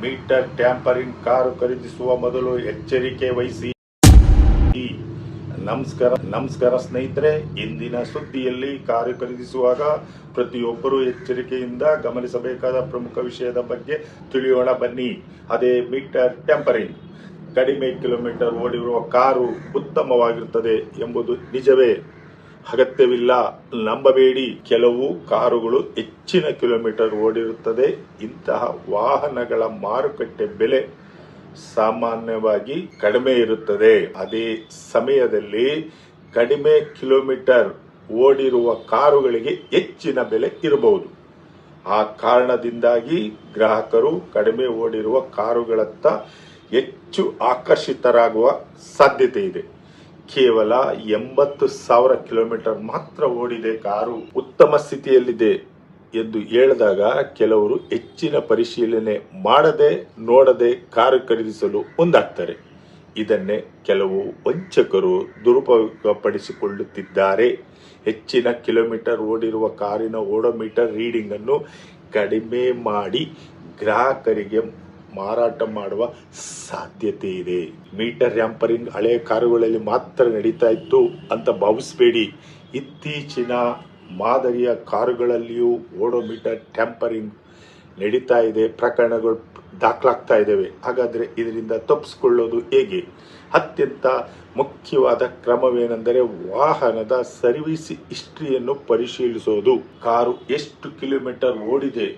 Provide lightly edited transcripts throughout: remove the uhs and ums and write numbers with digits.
Metre tampering car ಖರೀದಿಸುವ ಮೊದಲು ಎಚ್ಚರಿಕೆ ವಹಿಸಿ. ನಮಸ್ಕಾರ ಸ್ನೇಹಿತರೆ, ಇಂದಿನ ಸುದ್ದಿಯಲ್ಲಿ ಕಾರು ಖರೀದಿಸುವಾಗ ಪ್ರತಿಯೊಬ್ಬರು ಎಚ್ಚರಿಕೆಯಿಂದ ಗಮನಿಸಬೇಕಾದ ಪ್ರಮುಖ ವಿಷಯದ ಬಗ್ಗೆ ತಿಳಿಯೋಣ ಬನ್ನಿ. ಅದೇ ಮೀಟರ್ ಟ್ಯಾಂಪರಿಂಗ್. ಕಡಿಮೆ ಕಿಲೋಮೀಟರ್ ಓಡಿರುವ ಕಾರು ಉತ್ತಮವಾಗಿರುತ್ತದೆ ಎಂಬುದು ನಿಜವೇ? ಅಗತ್ಯವಿಲ್ಲ, ನಂಬಬೇಡಿ. ಕೆಲವು ಕಾರುಗಳು ಹೆಚ್ಚಿನ ಕಿಲೋಮೀಟರ್ ಓಡಿರುತ್ತದೆ. ಇಂತಹ ವಾಹನಗಳ ಮಾರುಕಟ್ಟೆ ಬೆಲೆ ಸಾಮಾನ್ಯವಾಗಿ ಕಡಿಮೆ ಇರುತ್ತದೆ. ಅದೇ ಸಮಯದಲ್ಲಿ ಕಡಿಮೆ ಕಿಲೋಮೀಟರ್ ಓಡಿರುವ ಕಾರುಗಳಿಗೆ ಹೆಚ್ಚಿನ ಬೆಲೆ ಇರಬಹುದು. ಆ ಕಾರಣದಿಂದಾಗಿ ಗ್ರಾಹಕರು ಕಡಿಮೆ ಓಡಿರುವ ಕಾರುಗಳತ್ತ ಹೆಚ್ಚು ಆಕರ್ಷಿತರಾಗುವ ಸಾಧ್ಯತೆ ಇದೆ. ಕೇವಲ 80,000 ಕಿಲೋಮೀಟರ್ ಮಾತ್ರ ಓಡಿದೆ, ಕಾರು ಉತ್ತಮ ಸ್ಥಿತಿಯಲ್ಲಿದೆ ಎಂದು ಹೇಳಿದಾಗ ಕೆಲವರು ಹೆಚ್ಚಿನ ಪರಿಶೀಲನೆ ಮಾಡದೆ ನೋಡದೆ ಕಾರು ಖರೀದಿಸಲು ಮುಂದಾಗ್ತಾರೆ. ಇದನ್ನೇ ಕೆಲವು ವಂಚಕರು ದುರುಪಯೋಗಪಡಿಸಿಕೊಳ್ಳುತ್ತಿದ್ದಾರೆ. ಹೆಚ್ಚಿನ ಕಿಲೋಮೀಟರ್ ಓಡಿರುವ ಕಾರಿನ ಓಡೋಮೀಟರ್ ರೀಡಿಂಗ್ ಅನ್ನು ಕಡಿಮೆ ಮಾಡಿ ಗ್ರಾಹಕರಿಗೆ ಮಾರಾಟ ಮಾಡುವ ಸಾಧ್ಯತೆ ಇದೆ. ಮೀಟರ್ ಟ್ಯಾಂಪರಿಂಗ್ ಹಳೆಯ ಕಾರುಗಳಲ್ಲಿ ಮಾತ್ರ ನಡೀತಾ ಇತ್ತು ಅಂತ ಭಾವಿಸಬೇಡಿ. ಇತ್ತೀಚಿನ ಮಾದರಿಯ ಕಾರುಗಳಲ್ಲಿಯೂ ಓಡೋಮೀಟರ್ ಟ್ಯಾಂಪರಿಂಗ್ ನಡೀತಾ ಇದೆ. ಪ್ರಕರಣಗಳು ದಾಖಲಾಗ್ತಾ ಇದ್ದಾವೆ. ಹಾಗಾದರೆ ಇದರಿಂದ ತಪ್ಪಿಸಿಕೊಳ್ಳೋದು ಹೇಗೆ? ಅತ್ಯಂತ ಮುಖ್ಯವಾದ ಕ್ರಮವೇನೆಂದರೆ ವಾಹನದ ಸರ್ವಿಸ್ ಹಿಸ್ಟ್ರಿಯನ್ನು ಪರಿಶೀಲಿಸೋದು. ಕಾರು ಎಷ್ಟು ಕಿಲೋಮೀಟರ್ ಓಡಿದೆ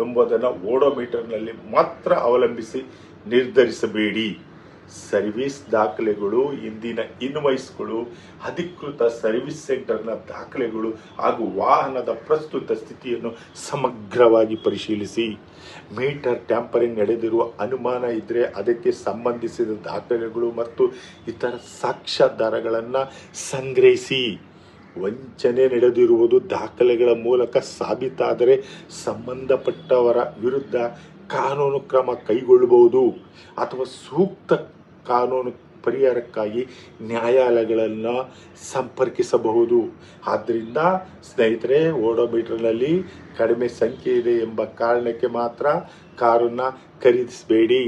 ಎಂಬುದನ್ನು ಓಡೋಮೀಟರ್ನಲ್ಲಿ ಮಾತ್ರ ಅವಲಂಬಿಸಿ ನಿರ್ಧರಿಸಬೇಡಿ. ಸರ್ವಿಸ್ ದಾಖಲೆಗಳು, ಹಿಂದಿನ ಇನ್ವಾಯ್ಸ್ಗಳು, ಅಧಿಕೃತ ಸರ್ವಿಸ್ ಸೆಂಟರ್ನ ದಾಖಲೆಗಳು ಹಾಗೂ ವಾಹನದ ಪ್ರಸ್ತುತ ಸ್ಥಿತಿಯನ್ನು ಸಮಗ್ರವಾಗಿ ಪರಿಶೀಲಿಸಿ. ಮೀಟರ್ ಟ್ಯಾಂಪರಿಂಗ್ ನಡೆದಿರುವ ಅನುಮಾನ ಇದ್ದರೆ ಅದಕ್ಕೆ ಸಂಬಂಧಿಸಿದ ದಾಖಲೆಗಳು ಮತ್ತು ಇತರ ಸಾಕ್ಷ್ಯಾಧಾರಗಳನ್ನು ಸಂಗ್ರಹಿಸಿ. ವಂಚನೆ ನಡೆದಿರುವುದು ದಾಖಲೆಗಳ ಮೂಲಕ ಸಾಬೀತಾದರೆ ಸಂಬಂಧಪಟ್ಟವರ ವಿರುದ್ಧ ಕಾನೂನು ಕ್ರಮ ಕೈಗೊಳ್ಳಬಹುದು ಅಥವಾ ಸೂಕ್ತ ಕಾನೂನು ಪರಿಹಾರಕ್ಕಾಗಿ ನ್ಯಾಯಾಲಯಗಳನ್ನು ಸಂಪರ್ಕಿಸಬಹುದು. ಆದ್ದರಿಂದ ಸ್ನೇಹಿತರೆ, ಓಡೋಮೀಟರ್ನಲ್ಲಿ ಕಡಿಮೆ ಸಂಖ್ಯೆ ಇದೆ ಎಂಬ ಕಾರಣಕ್ಕೆ ಮಾತ್ರ ಕಾರನ್ನು ಖರೀದಿಸಬೇಡಿ.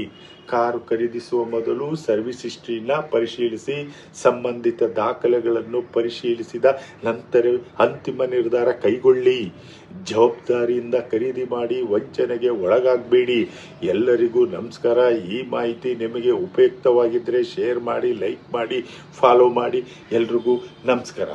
ಕಾರು ಖರೀದಿಸುವ ಮೊದಲು ಸರ್ವಿಸ್ ಹಿಸ್ಟ್ರಿನ ಪರಿಶೀಲಿಸಿ, ಸಂಬಂಧಿತ ದಾಖಲೆಗಳನ್ನು ಪರಿಶೀಲಿಸಿದ ನಂತರ ಅಂತಿಮ ನಿರ್ಧಾರ ಕೈಗೊಳ್ಳಿ. ಜವಾಬ್ದಾರಿಯಿಂದ ಖರೀದಿ ಮಾಡಿ, ವಂಚನೆಗೆ ಒಳಗಾಗಬೇಡಿ. ಎಲ್ಲರಿಗೂ ನಮಸ್ಕಾರ. ಈ ಮಾಹಿತಿ ನಿಮಗೆ ಉಪಯುಕ್ತವಾಗಿದ್ದರೆ ಶೇರ್ ಮಾಡಿ, ಲೈಕ್ ಮಾಡಿ, ಫಾಲೋ ಮಾಡಿ. ಎಲ್ರಿಗೂ ನಮಸ್ಕಾರ.